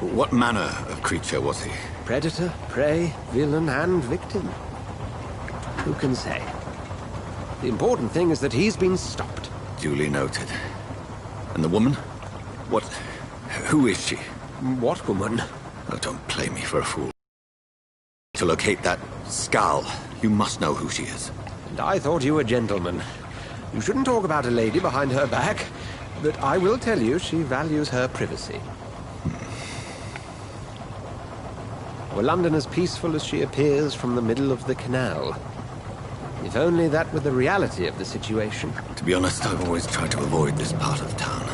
What manner of creature was he? Predator, prey, villain, and victim. Who can say? The important thing is that he's been stopped. Duly noted. And the woman? What... who is she? What woman? Oh, don't play me for a fool. To locate that skull, you must know who she is. And I thought you a gentleman. You shouldn't talk about a lady behind her back, but I will tell you she values her privacy. Were London as peaceful as she appears from the middle of the canal? If only that were the reality of the situation. To be honest, I've always tried to avoid this part of town.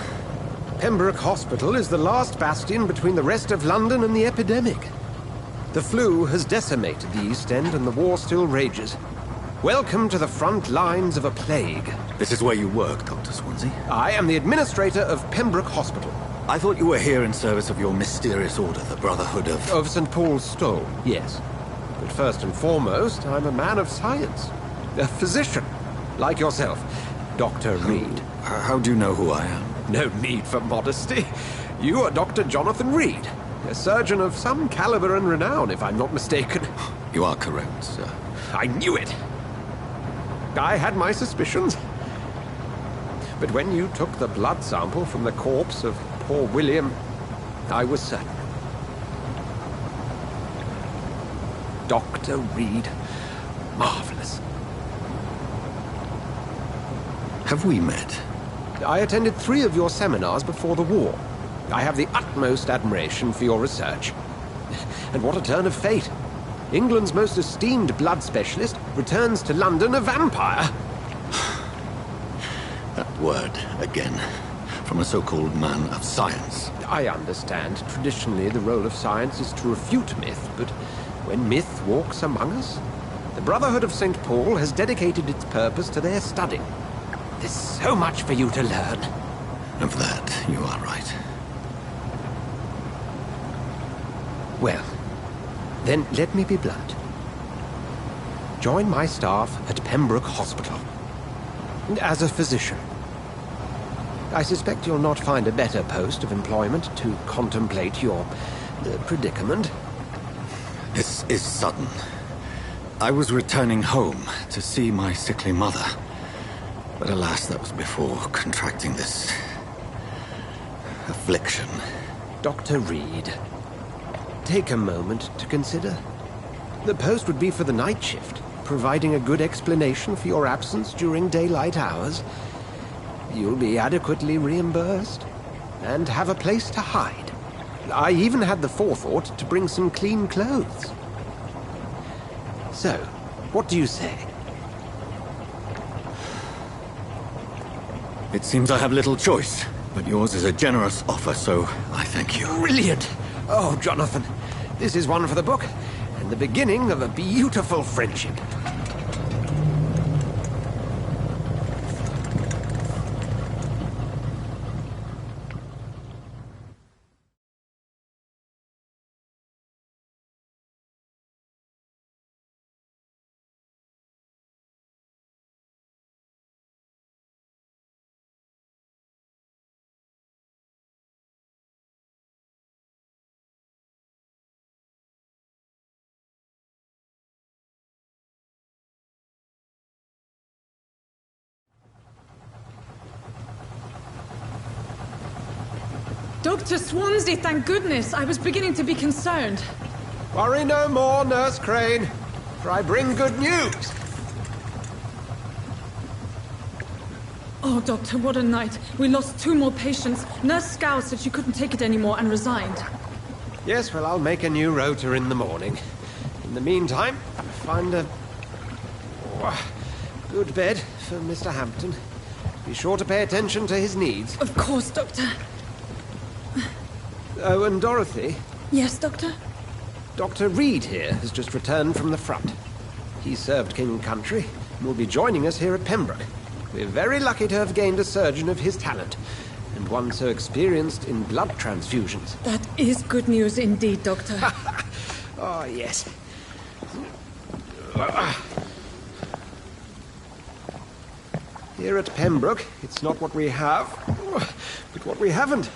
Pembroke Hospital is the last bastion between the rest of London and the epidemic. The flu has decimated the East End and the war still rages. Welcome to the front lines of a plague. This is where you work, Dr. Swansea? I am the administrator of Pembroke Hospital. I thought you were here in service of your mysterious order, the Brotherhood of... Of St. Paul's Stole, yes. But first and foremost, I'm a man of science. A physician, like yourself, Dr. Reed. How do you know who I am? No need for modesty. You are Dr. Jonathan Reed, a surgeon of some caliber and renown, if I'm not mistaken. You are correct, sir. I knew it. I had my suspicions. But when you took the blood sample from the corpse of poor William, I was certain. Dr. Reed. Marvelous. Have we met? I attended 3 of your seminars before the war. I have the utmost admiration for your research. And what a turn of fate. England's most esteemed blood specialist returns to London a vampire. That word, again, from a so-called man of science. I understand. Traditionally, the role of science is to refute myth, but when myth walks among us, the Brotherhood of St. Paul has dedicated its purpose to their study. There's so much for you to learn. Of that, you are right. Well, then let me be blunt. Join my staff at Pembroke Hospital. As a physician. I suspect you'll not find a better post of employment to contemplate your predicament. This is sudden. I was returning home to see my sickly mother. But alas, that was before contracting this... affliction. Dr. Reed, take a moment to consider. The post would be for the night shift, providing a good explanation for your absence during daylight hours. You'll be adequately reimbursed, and have a place to hide. I even had the forethought to bring some clean clothes. So, what do you say? It seems I have little choice, but yours is a generous offer, so I thank you. Brilliant! Oh, Jonathan, this is one for the book, and the beginning of a beautiful friendship. Dr. Swansea, thank goodness. I was beginning to be concerned. Worry no more, Nurse Crane, for I bring good news. Oh, Doctor, what a night. We lost 2 more patients. Nurse Scow said she couldn't take it anymore and resigned. Yes, well, I'll make a new rota in the morning. In the meantime, find a good bed for Mr. Hampton. Be sure to pay attention to his needs. Of course, Doctor. Oh, and Dorothy? Yes, Doctor? Dr. Reed here has just returned from the front. He served King and Country and will be joining us here at Pembroke. We're very lucky to have gained a surgeon of his talent, and one so experienced in blood transfusions. That is good news indeed, Doctor. Oh, yes. Here at Pembroke, it's not what we have, but what we haven't.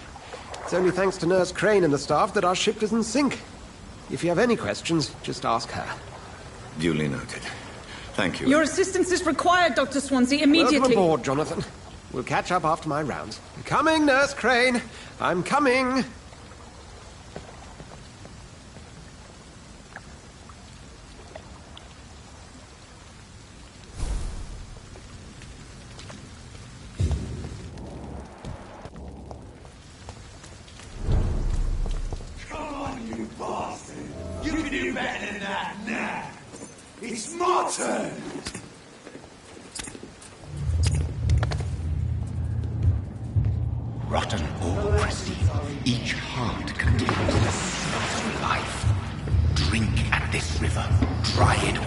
It's only thanks to Nurse Crane and the staff that our ship is in sync. If you have any questions, just ask her. Duly noted. Thank you. Your assistance is required, Dr. Swansea, immediately. Welcome aboard, Jonathan. We'll catch up after my rounds. I'm coming, Nurse Crane. I'm coming. It's my turn! Rotten or pristine, each heart contains the source of life. Drink at this river, try it all.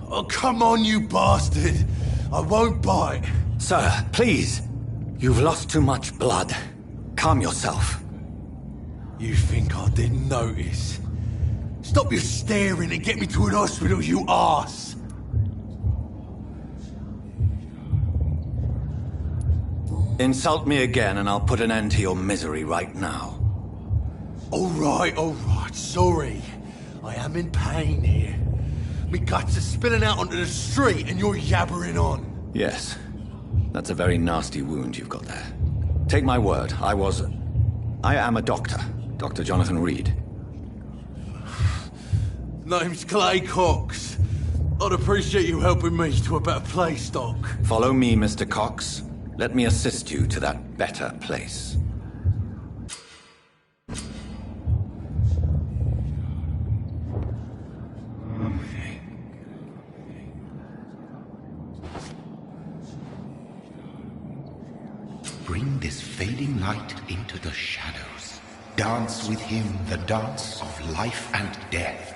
Oh, come on, you bastard! I won't bite. Sir, please. You've lost too much blood. Calm yourself. You think I didn't notice? Stop your staring and get me to an hospital, you arse! Insult me again and I'll put an end to your misery right now. Alright, sorry. I am in pain here. Me guts are spilling out onto the street and you're yabbering on. Yes. That's a very nasty wound you've got there. Take my word, I am a doctor. Dr. Jonathan Reed. Name's Clay Cox. I'd appreciate you helping me to a better place, Doc. Follow me, Mr. Cox. Let me assist you to that better place. Bring this fading light into the shadows. Dance with him the dance of life and death.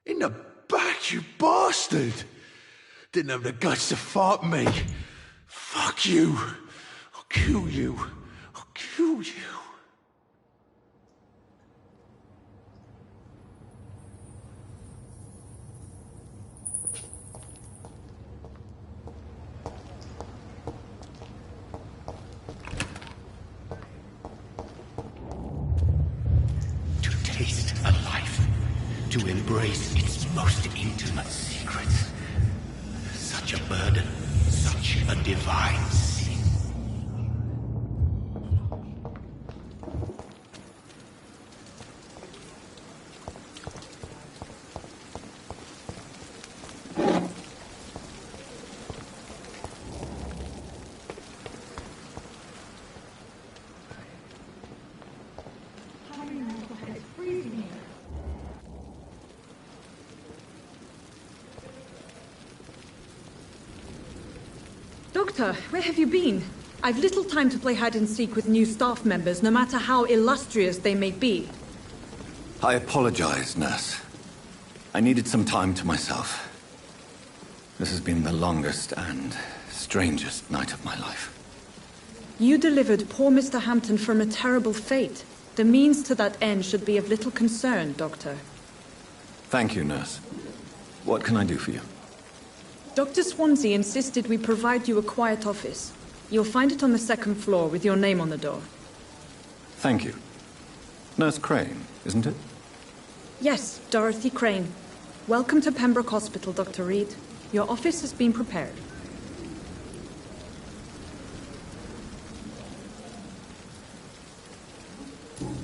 In the back, you bastard! Didn't have the guts to fight me. Fuck you. I'll kill you. I'll kill you. To taste a life, to embrace its most intimate secrets. Such a burden, such a divine sin. Doctor, where have you been? I've little time to play hide-and-seek with new staff members, no matter how illustrious they may be. I apologize, nurse. I needed some time to myself. This has been the longest and strangest night of my life. You delivered poor Mr. Hampton from a terrible fate. The means to that end should be of little concern, Doctor. Thank you, nurse. What can I do for you? Dr. Swansea insisted we provide you a quiet office. You'll find it on the second floor with your name on the door. Thank you. Nurse Crane, isn't it? Yes, Dorothy Crane. Welcome to Pembroke Hospital, Dr. Reed. Your office has been prepared.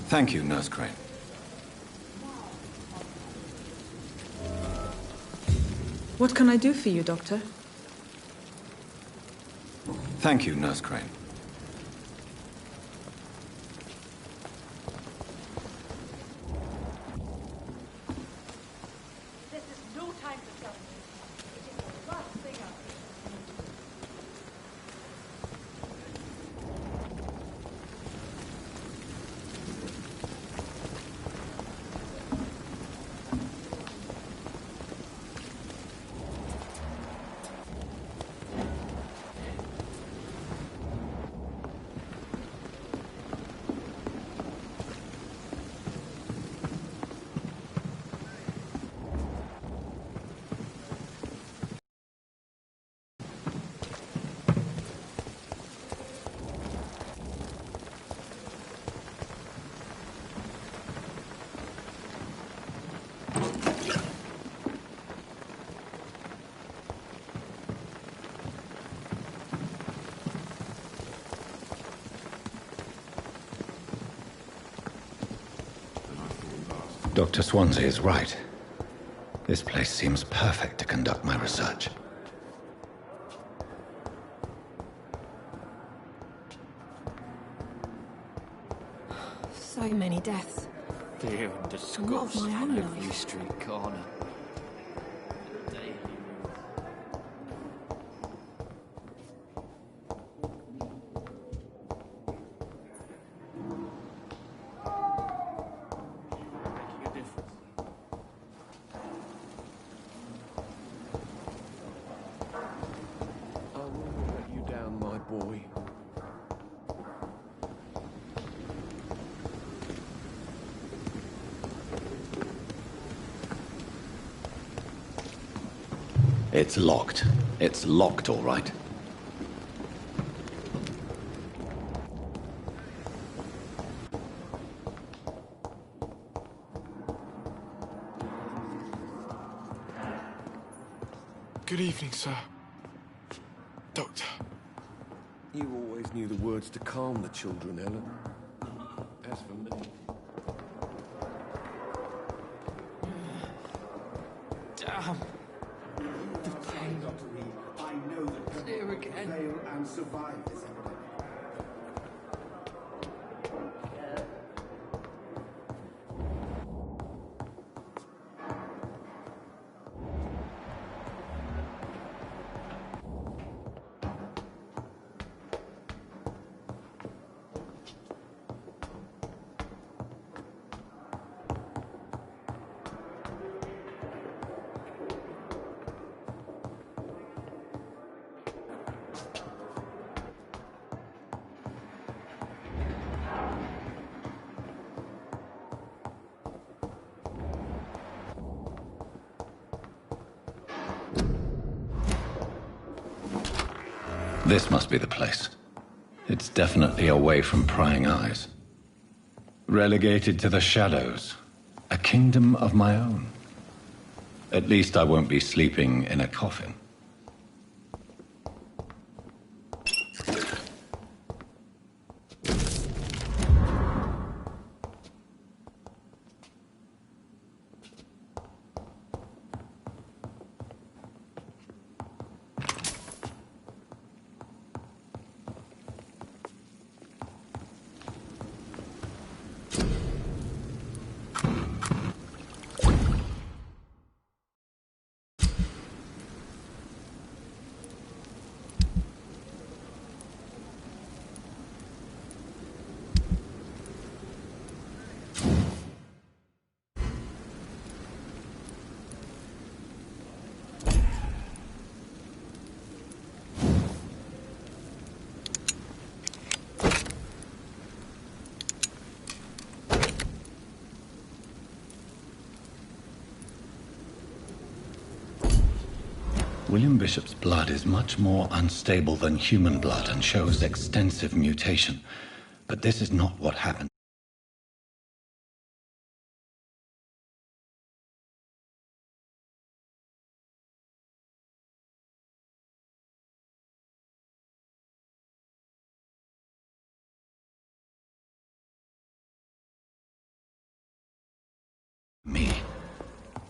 Thank you, Nurse Crane. What can I do for you, Doctor? Thank you, Nurse Crane. This is no time to celebrate. It is the last thing up. Dr. Swansea is right. This place seems perfect to conduct my research. So many deaths. Fear and Not of disgust my own on every life. street corner. Making a difference. I won't let you down, my boy. It's locked. It's locked, all right. Good evening, sir. Doctor. You always knew the words to calm the children, Ellen. As for me... Damn. Dr. Reed, I know that Here again. fail and survive this epidemic. This must be the place. It's definitely away from prying eyes. Relegated to the shadows. A kingdom of my own. At least I won't be sleeping in a coffin. William Bishop's blood is much more unstable than human blood and shows extensive mutation. But this is not what happened. Me.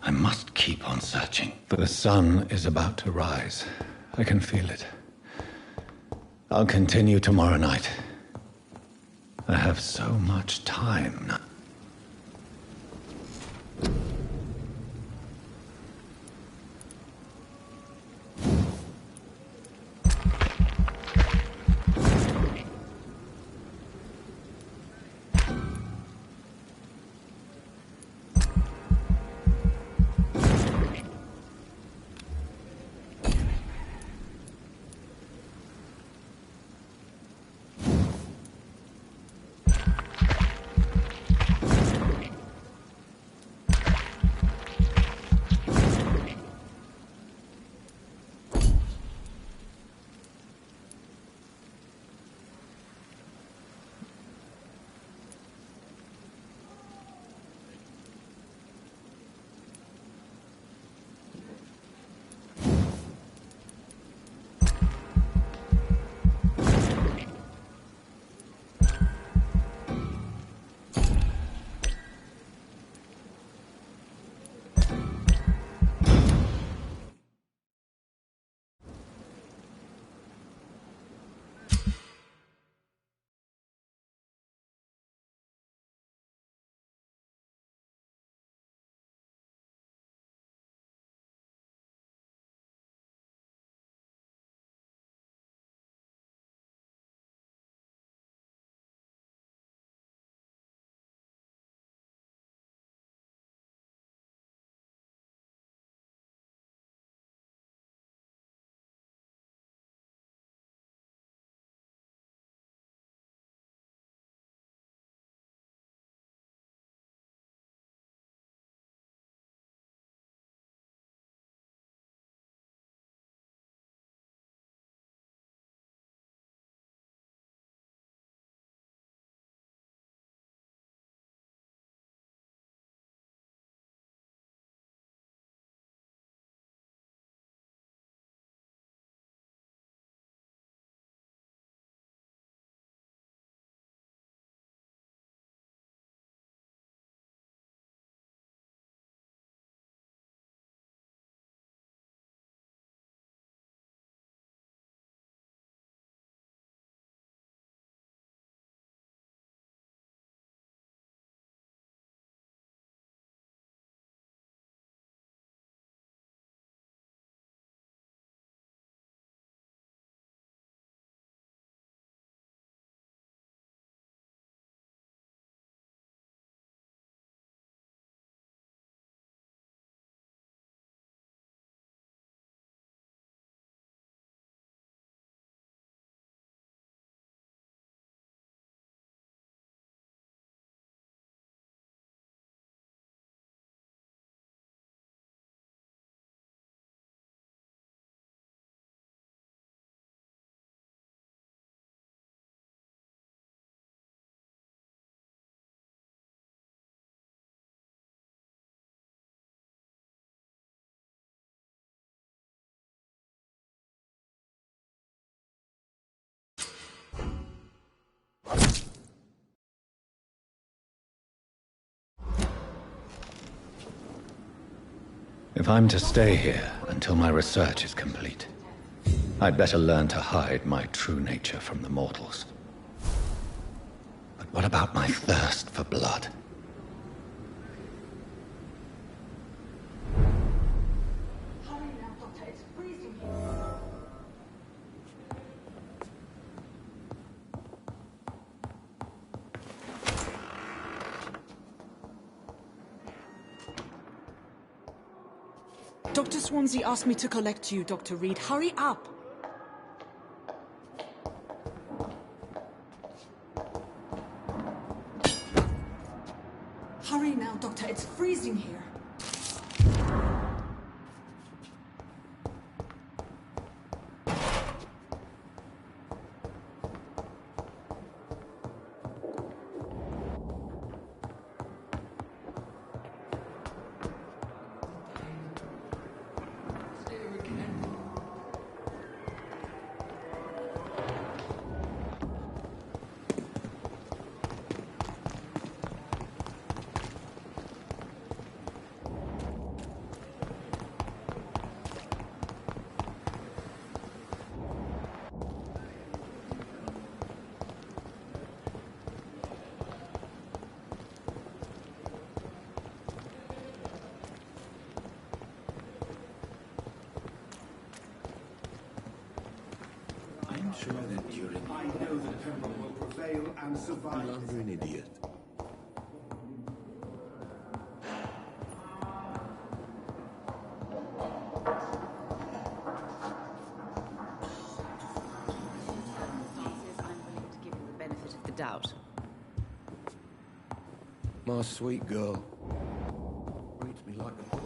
I must keep on searching. The sun is about to rise. I can feel it. I'll continue tomorrow night. I have so much time now. If I'm to stay here until my research is complete, I'd better learn to hide my true nature from the mortals. But what about my thirst for blood? Dr. Swansea asked me to collect you, Dr. Reed. Hurry up! Hurry now, Doctor. It's freezing here. Sure that during... I know the temple will prevail and survive. No longer an idiot. I'm willing to give you the benefit of the doubt. My sweet girl. Reads me like a book.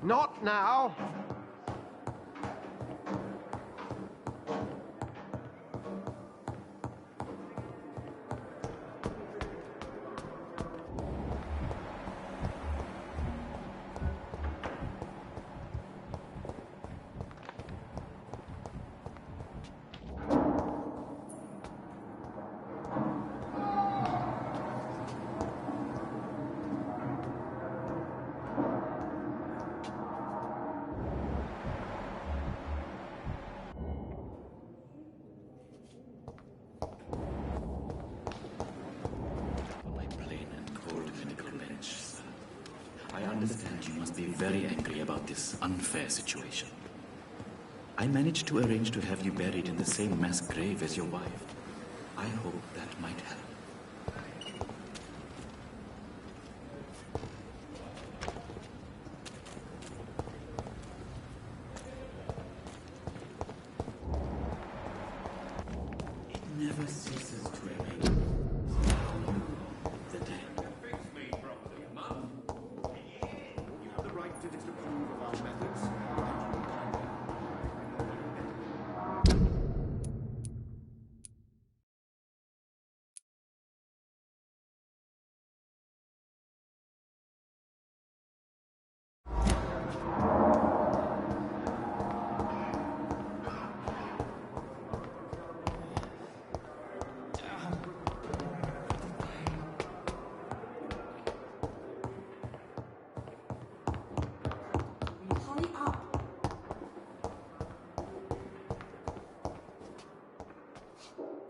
Not now! I understand you must be very angry about this unfair situation. I managed to arrange to have you buried in the same mass grave as your wife. I hope that might help. It never ceases to remain. The dead. You have the right to disapprove of our methods.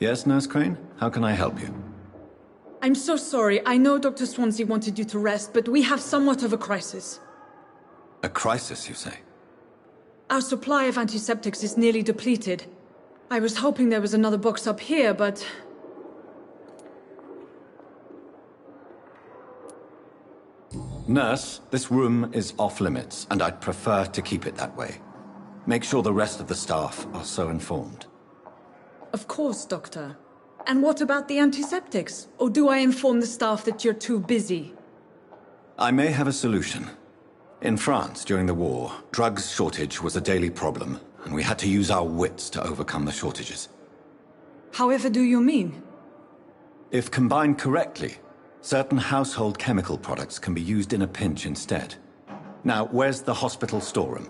Yes, Nurse Crane? How can I help you? I'm so sorry. I know Dr. Swansea wanted you to rest, but we have somewhat of a crisis. A crisis, you say? Our supply of antiseptics is nearly depleted. I was hoping there was another box up here, but... Nurse, this room is off limits, and I'd prefer to keep it that way. Make sure the rest of the staff are so informed. Of course, Doctor. And what about the antiseptics? Or do I inform the staff that you're too busy? I may have a solution. In France, during the war, drugs shortage was a daily problem, and we had to use our wits to overcome the shortages. However do you mean? If combined correctly, certain household chemical products can be used in a pinch instead. Now, where's the hospital storeroom?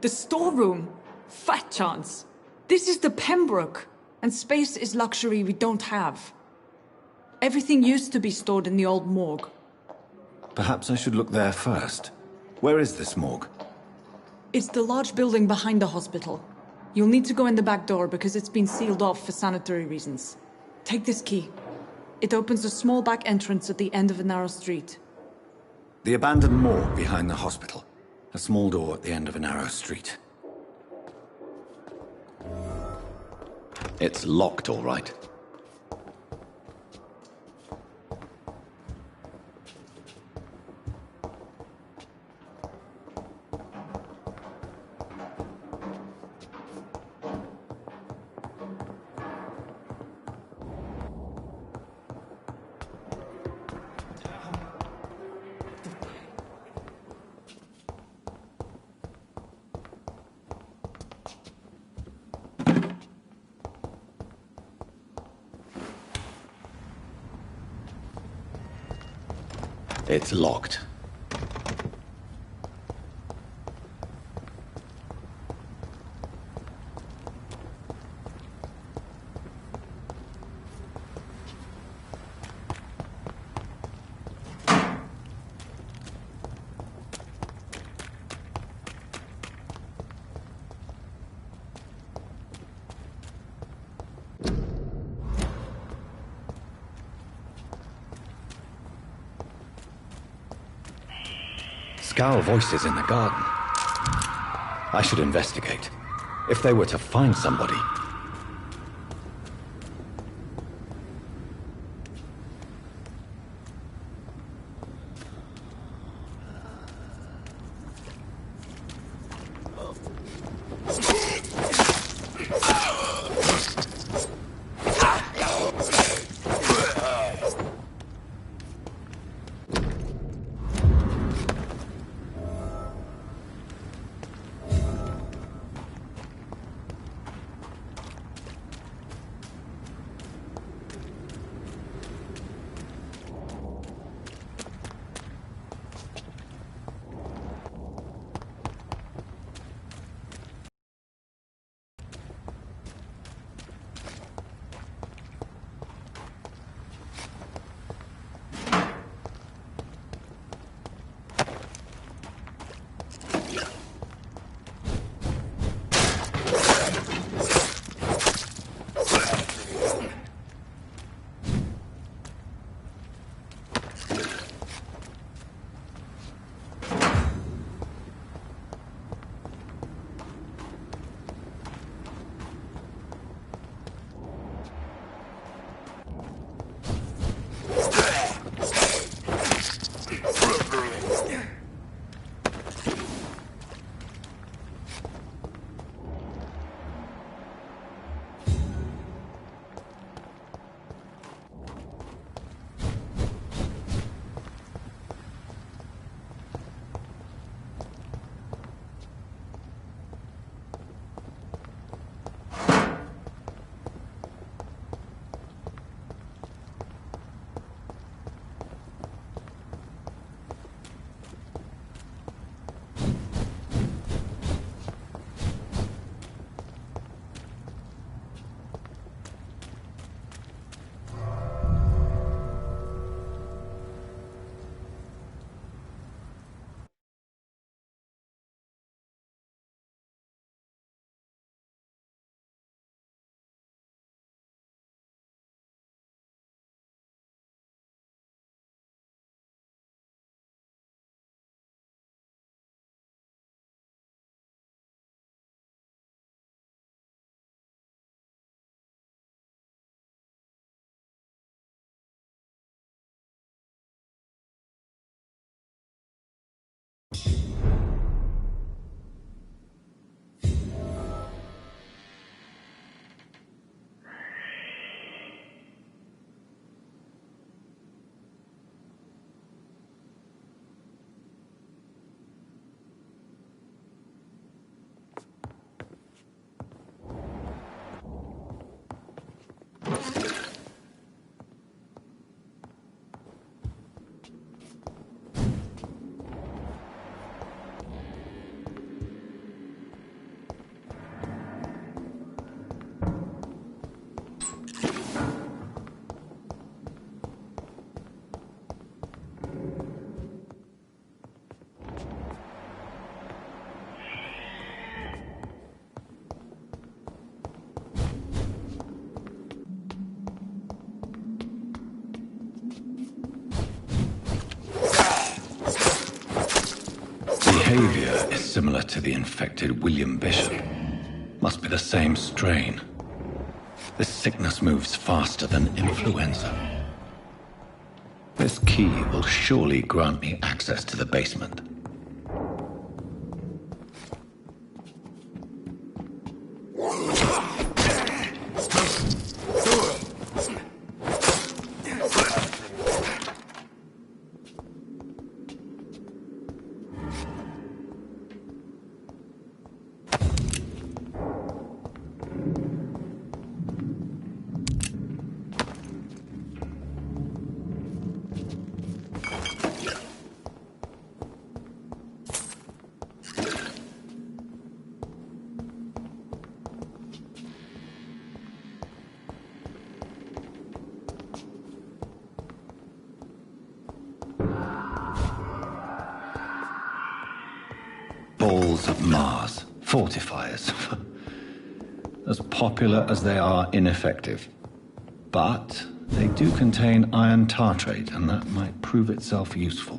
The storeroom? Fat chance. This is the Pembroke, and space is luxury we don't have. Everything used to be stored in the old morgue. Perhaps I should look there first. Where is this morgue? It's the large building behind the hospital. You'll need to go in the back door because it's been sealed off for sanitary reasons. Take this key. It opens a small back entrance at the end of a narrow street. The abandoned morgue behind the hospital. A small door at the end of a narrow street. It's locked, all right. It's locked. Scowl voices in the garden. I should investigate. If they were to find somebody. behavior is similar to the infected William Bishop. Must be the same strain. This sickness moves faster than influenza. This key will surely grant me access to the basement. Balls of Mars, fortifiers. As popular as they are ineffective. But they do contain iron tartrate, and that might prove itself useful.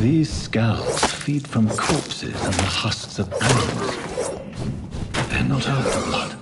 These skulls feed from corpses and the husks of animals. They're not after blood.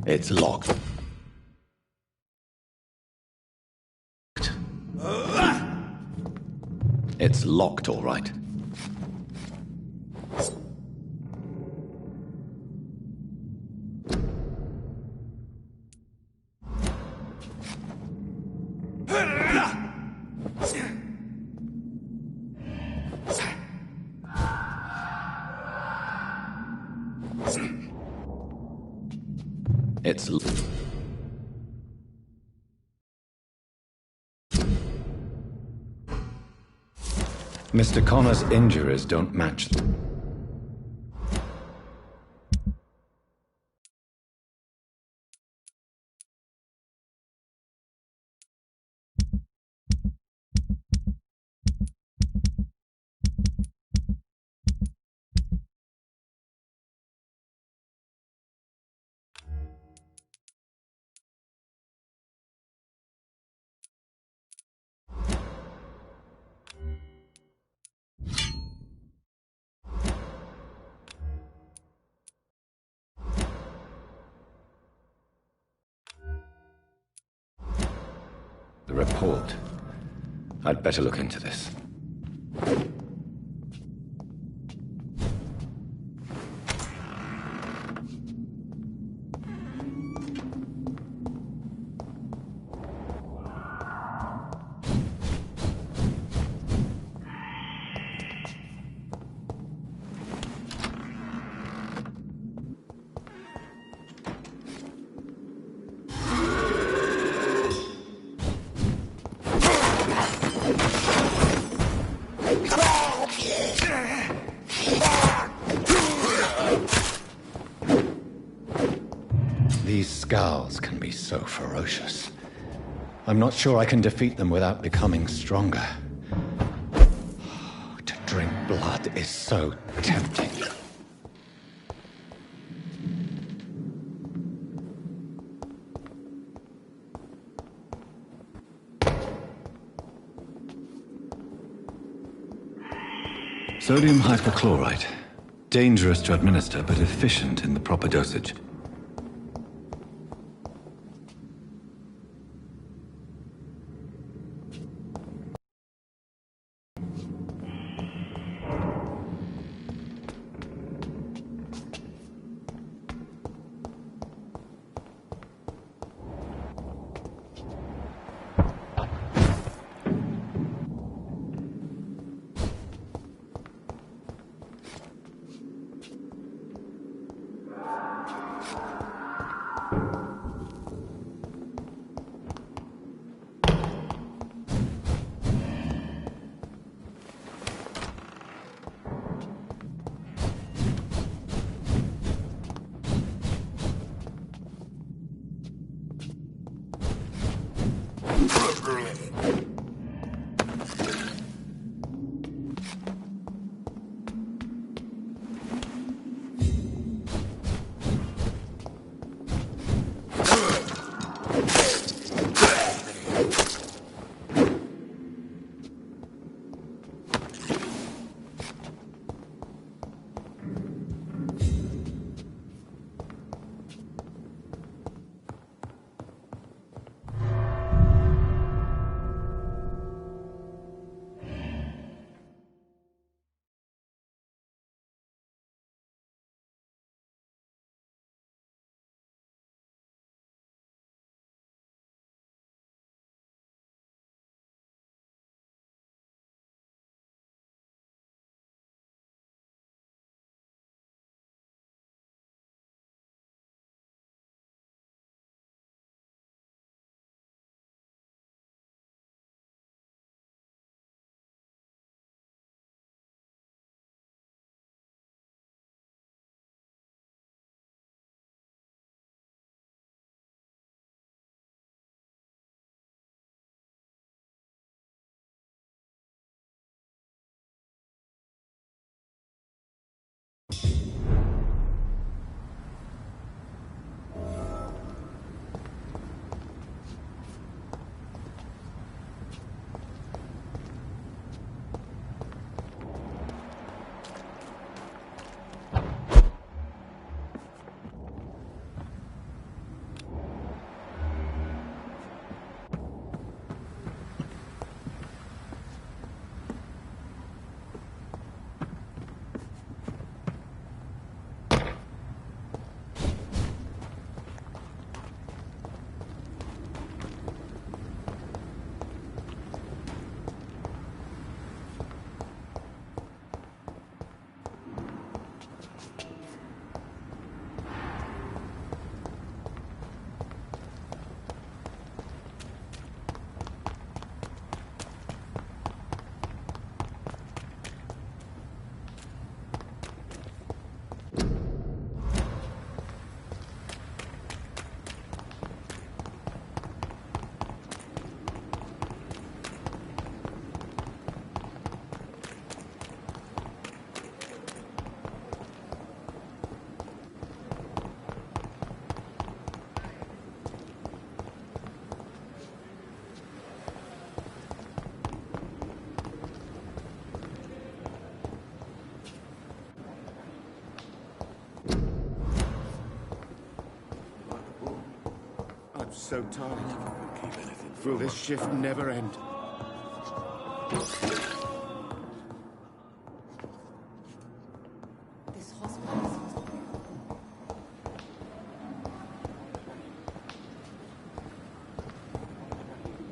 It's locked. It's locked, all right. It's... Mr. Connor's injuries don't match them. report. I'd better look into this. These scowls can be so ferocious. I'm not sure I can defeat them without becoming stronger. To drink blood is so tempting. Sodium hypochlorite. Dangerous to administer, but efficient in the proper dosage. I'm so tired. I never keep anything Will this shift never end? This hospital is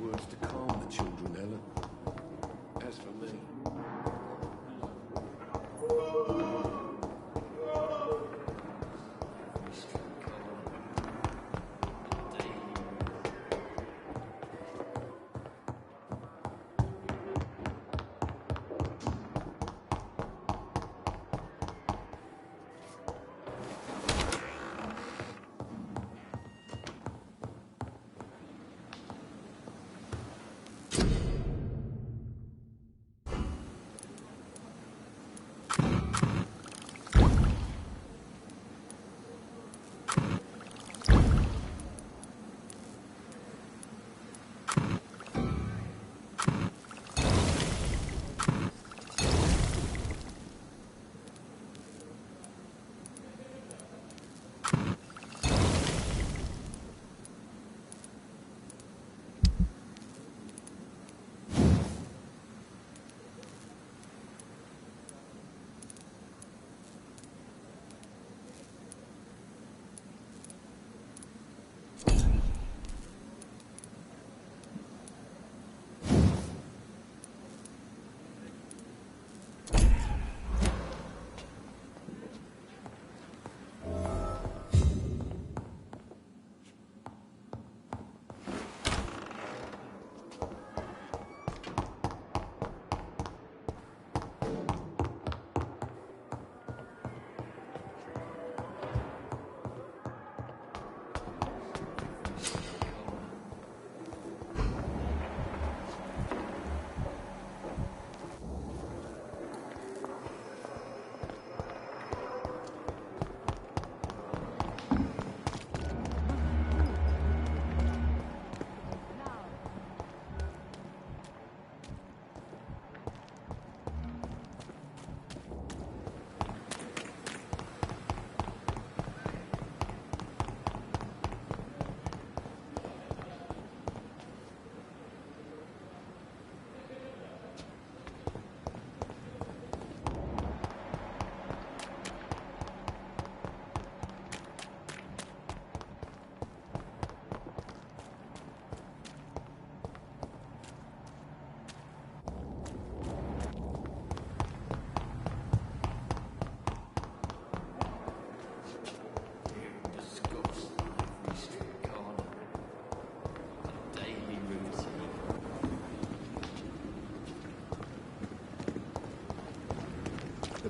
Words to calm the children, Ellen. As for me...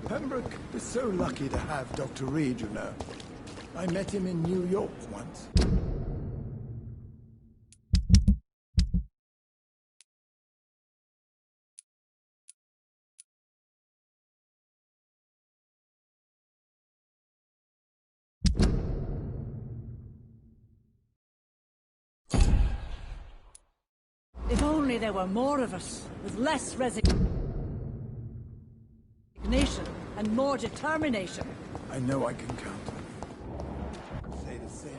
Pembroke is so lucky to have Dr. Reed, you know. I met him in New York once. If only there were more of us, with less resignation and more determination. I know I can count on you. Say the same.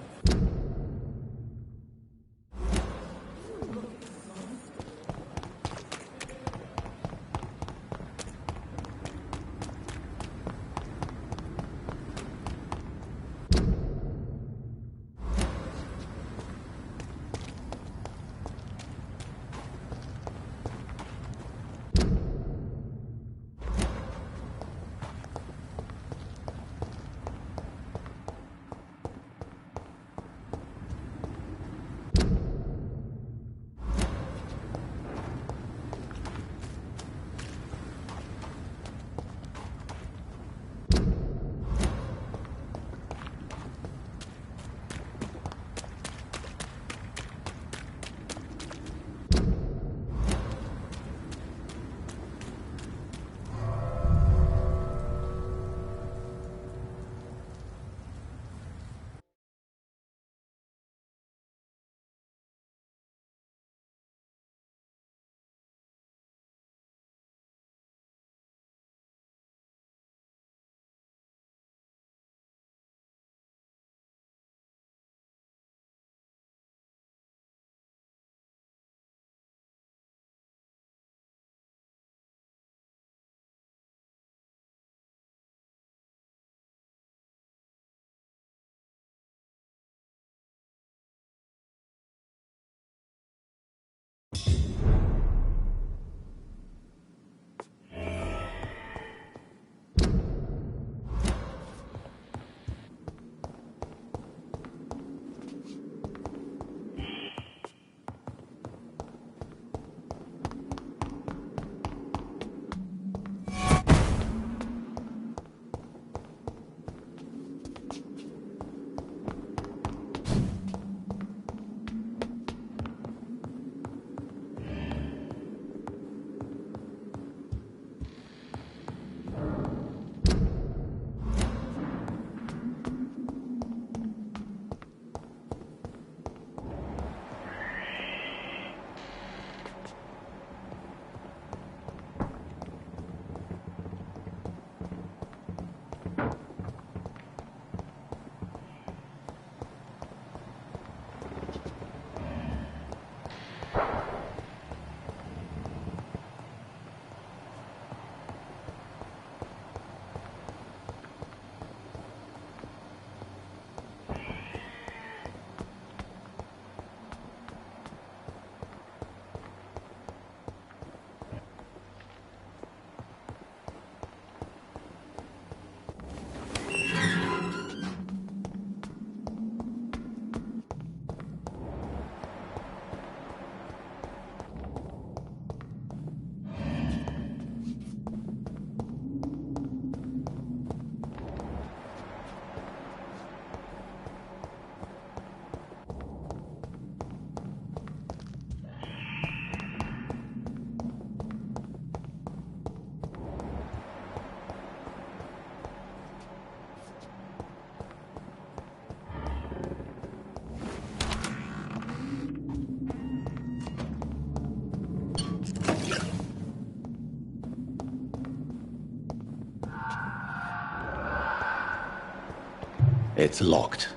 It's locked.